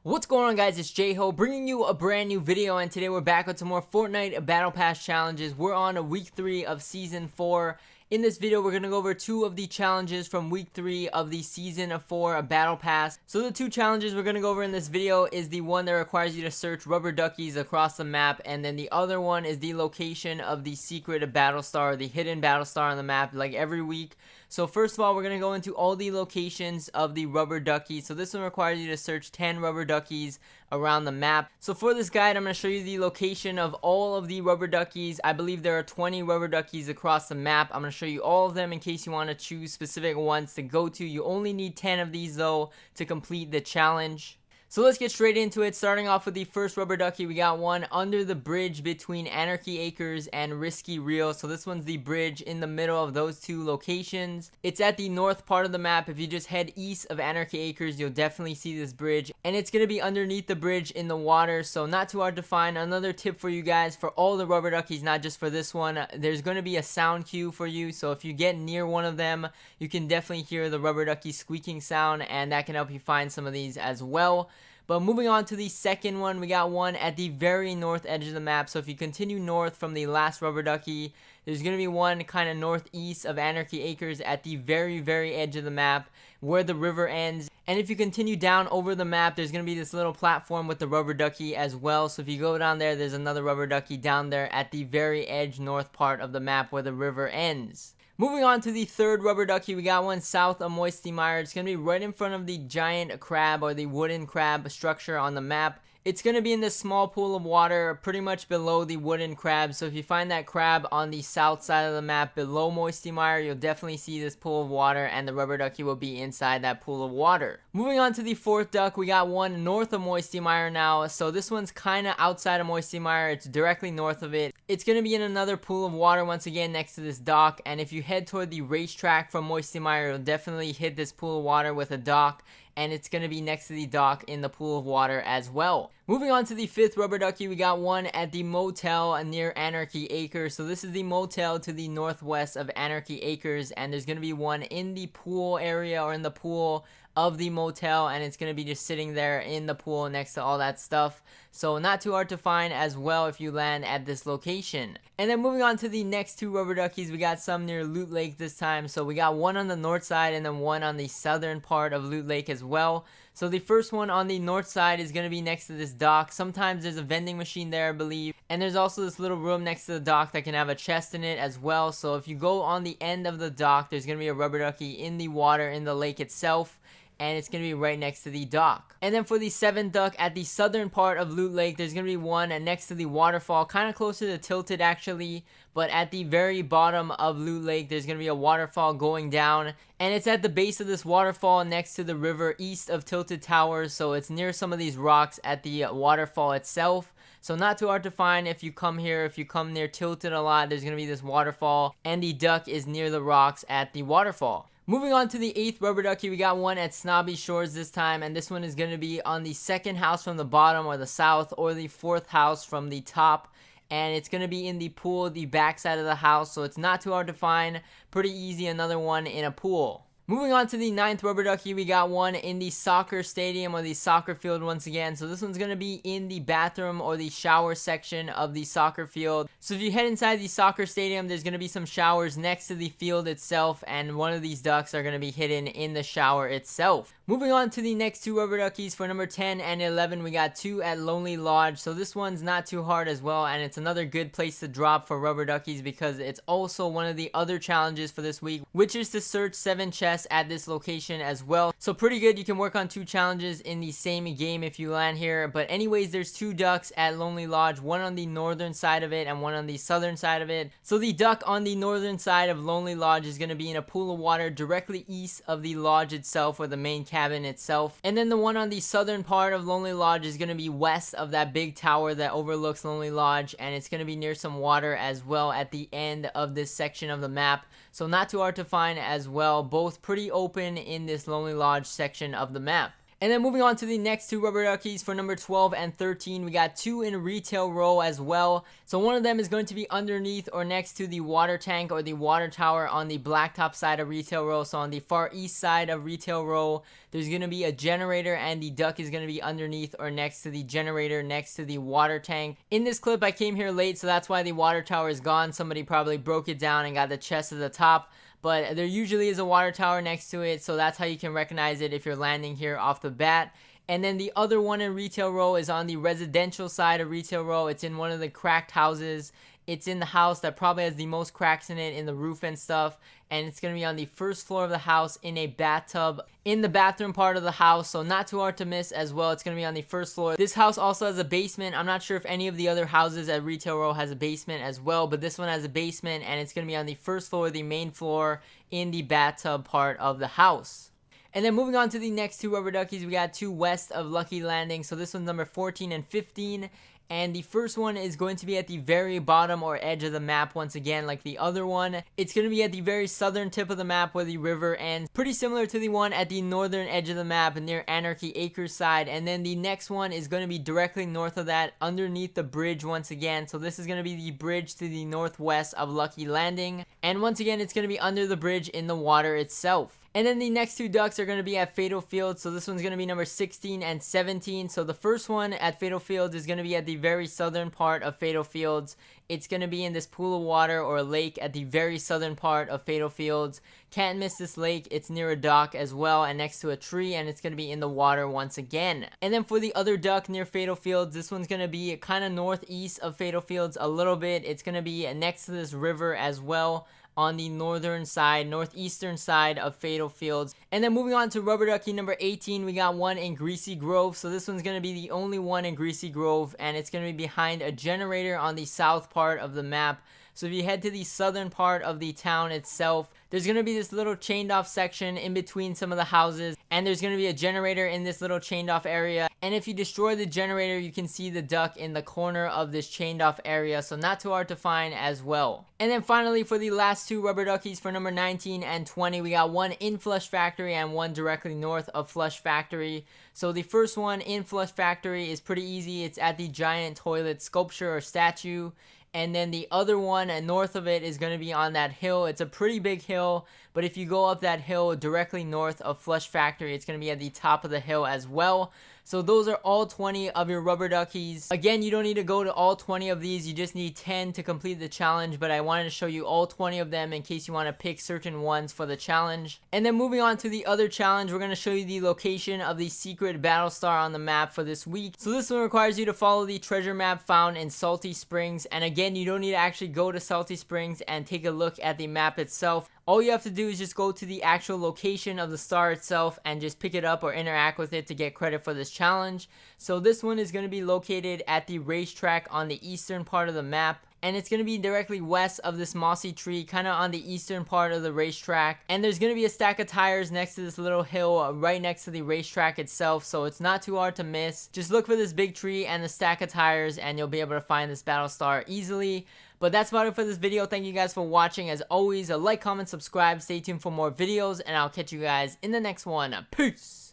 What's going on, guys? It's J-Ho bringing you a brand new video, and today we're back with some more Fortnite Battle Pass challenges. We're on a week 3 of season 4. In this video, we're going to go over 2 of the challenges from week 3 of the season 4 Battle Pass. So the 2 challenges we're going to go over in this video is the one that requires you to search rubber duckies across the map, and then the other one is the location of the secret battle star, the hidden battle star on the map, like every week. So first of all, we're going to go into all the locations of the rubber duckies. So this one requires you to search 10 rubber duckies around the map. So for this guide, I'm going to show you the location of all of the rubber duckies. I believe there are 20 rubber duckies across the map. I'm going to show you all of them in case you want to choose specific ones to go to. You only need 10 of these though to complete the challenge. So let's get straight into it. Starting off with the first rubber ducky, we got one under the bridge between Anarchy Acres and Risky Reel. So this one's the bridge in the middle of those 2 locations. It's at the north part of the map. If you just head east of Anarchy Acres, you'll definitely see this bridge. And it's going to be underneath the bridge in the water, so not too hard to find. Another tip for you guys, for all the rubber duckies, not just for this one, there's going to be a sound cue for you. So if you get near one of them, you can definitely hear the rubber ducky squeaking sound, and that can help you find some of these as well. But moving on to the second one, we got one at the very north edge of the map. So if you continue north from the last rubber ducky, there's going to be one kind of northeast of Anarchy Acres at the very edge of the map where the river ends. And if you continue down over the map, there's going to be this little platform with the rubber ducky as well. So if you go down there, there's another rubber ducky down there at the very edge north part of the map where the river ends. Moving on to the third rubber ducky, we got one south of Moisty Mire. It's going to be right in front of the giant crab or the wooden crab structure on the map. It's going to be in this small pool of water pretty much below the wooden crab. So if you find that crab on the south side of the map below Moisty Mire, you'll definitely see this pool of water, and the rubber ducky will be inside that pool of water. Moving on to the fourth duck, we got one north of Moisty Mire now. So this one's kind of outside of Moisty Mire. It's directly north of it. It's going to be in another pool of water once again next to this dock. And if you head toward the racetrack from Moisty Mire, you'll definitely hit this pool of water with a dock. And it's going to be next to the dock in the pool of water as well. Moving on to the fifth rubber ducky, we got one at the motel near Anarchy Acres. So this is the motel to the northwest of Anarchy Acres, and there's going to be one in the pool area or in the pool of the motel, and it's going to be just sitting there in the pool next to all that stuff. So not too hard to find as well if you land at this location. And then moving on to the next 2 rubber duckies, we got some near Loot Lake this time. So we got one on the north side and then one on the southern part of Loot Lake as well. So the first one on the north side is going to be next to this dock. Sometimes there's a vending machine there, I believe. And there's also this little room next to the dock that can have a chest in it as well. So if you go on the end of the dock, there's going to be a rubber ducky in the water in the lake itself. And it's going to be right next to the dock. And then for the 7th duck, at the southern part of Loot Lake, there's going to be one next to the waterfall, kind of closer to Tilted actually. But at the very bottom of Loot Lake, there's going to be a waterfall going down. And it's at the base of this waterfall next to the river east of Tilted Towers. So it's near some of these rocks at the waterfall itself. So not too hard to find if you come here. If you come near Tilted a lot, there's going to be this waterfall. And the duck is near the rocks at the waterfall. Moving on to the 8th rubber ducky, we got one at Snobby Shores this time, and this one is going to be on the 2nd house from the bottom or the south, or the 4th house from the top. And it's going to be in the pool, the back side of the house, so it's not too hard to find. Pretty easy, another one in a pool. Moving on to the 9th rubber ducky, we got one in the soccer stadium or the soccer field once again. So this one's going to be in the bathroom or the shower section of the soccer field. So if you head inside the soccer stadium, there's going to be some showers next to the field itself, and one of these ducks are going to be hidden in the shower itself. Moving on to the next 2 rubber duckies, for number 10 and 11, we got 2 at Lonely Lodge. So this one's not too hard as well, and it's another good place to drop for rubber duckies because it's also one of the other challenges for this week, which is to search 7 chests at this location as well. So pretty good. You can work on 2 challenges in the same game if you land here. But anyways, there's 2 ducks at Lonely Lodge, one on the northern side of it and one on the southern side of it. So the duck on the northern side of Lonely Lodge is going to be in a pool of water directly east of the lodge itself, or the main cabin itself. And then the one on the southern part of Lonely Lodge is going to be west of that big tower that overlooks Lonely Lodge, and it's going to be near some water as well at the end of this section of the map. So not too hard to find as well. Both pretty open in this Lonely Lodge section of the map. And then moving on to the next two rubber duckies for number 12 and 13, we got two in a retail row as well. So one of them is going to be underneath or next to the water tank or the water tower on the blacktop side of retail row. So on the far east side of retail row, there's going to be a generator, and the duck is going to be underneath or next to the generator next to the water tank. In this clip, I came here late, so that's why the water tower is gone. Somebody probably broke it down and got the chest at the top. But there usually is a water tower next to it, so that's how you can recognize it if you're landing here off the bat. And then the other one in retail row is on the residential side of retail row. It's in one of the cracked houses. It's in the house that probably has the most cracks in it, in the roof and stuff. And it's going to be on the first floor of the house in a bathtub in the bathroom part of the house. So not too hard to miss as well. It's going to be on the first floor. This house also has a basement. I'm not sure if any of the other houses at retail row has a basement as well, but this one has a basement, and it's going to be on the first floor, the main floor, in the bathtub part of the house. And then moving on to the next two rubber duckies, we got two west of Lucky Landing. So this one's number 14 and 15. And the first one is going to be at the very bottom or edge of the map once again, like the other one. It's going to be at the very southern tip of the map where the river ends. Pretty similar to the one at the northern edge of the map near Anarchy Acres side. And then the next one is going to be directly north of that, underneath the bridge once again. So this is going to be the bridge to the northwest of Lucky Landing. And once again, it's going to be under the bridge in the water itself. And then the next two ducks are going to be at Fatal Fields. So this one's going to be number 16 and 17. So the first one at Fatal Fields is going to be at the very southern part of Fatal Fields. It's going to be in this pool of water or lake at the very southern part of Fatal Fields. Can't miss this lake. It's near a dock as well and next to a tree, and it's going to be in the water once again. And then for the other duck near Fatal Fields, this one's going to be kind of northeast of Fatal Fields a little bit. It's going to be next to this river as well, on the northern side, northeastern side of Fatal Fields. And then moving on to rubber ducky number 18, we got one in Greasy Grove. So this one's going to be the only one in Greasy Grove, and it's going to be behind a generator on the south part of the map. So if you head to the southern part of the town itself, there's going to be this little chained off section in between some of the houses, and there's going to be a generator in this little chained off area. And if you destroy the generator, you can see the duck in the corner of this chained off area, so not too hard to find as well. And then finally, for the last two rubber duckies for number 19 and 20, we got one in Flush Factory and one directly north of Flush Factory. So the first one in Flush Factory is pretty easy. It's at the giant toilet sculpture or statue. And then the other one north of it is going to be on that hill. It's a pretty big hill, but if you go up that hill directly north of Flush Factory, it's going to be at the top of the hill as well. So those are all 20 of your rubber duckies. Again, you don't need to go to all 20 of these. You just need 10 to complete the challenge, but I wanted to show you all 20 of them in case you want to pick certain ones for the challenge. And then moving on to the other challenge, we're going to show you the location of the secret battle star on the map for this week. So this one requires you to follow the treasure map found in Salty Springs. And again, you don't need to actually go to Salty Springs and take a look at the map itself. All you have to do is just go to the actual location of the star itself and just pick it up or interact with it to get credit for this challenge. So this one is going to be located at the racetrack on the eastern part of the map. And it's going to be directly west of this mossy tree, kind of on the eastern part of the racetrack. And there's going to be a stack of tires next to this little hill right next to the racetrack itself, so it's not too hard to miss. Just look for this big tree and the stack of tires, and you'll be able to find this battle star easily. But that's about it for this video. Thank you guys for watching. As always, like, comment, subscribe, stay tuned for more videos, and I'll catch you guys in the next one. Peace!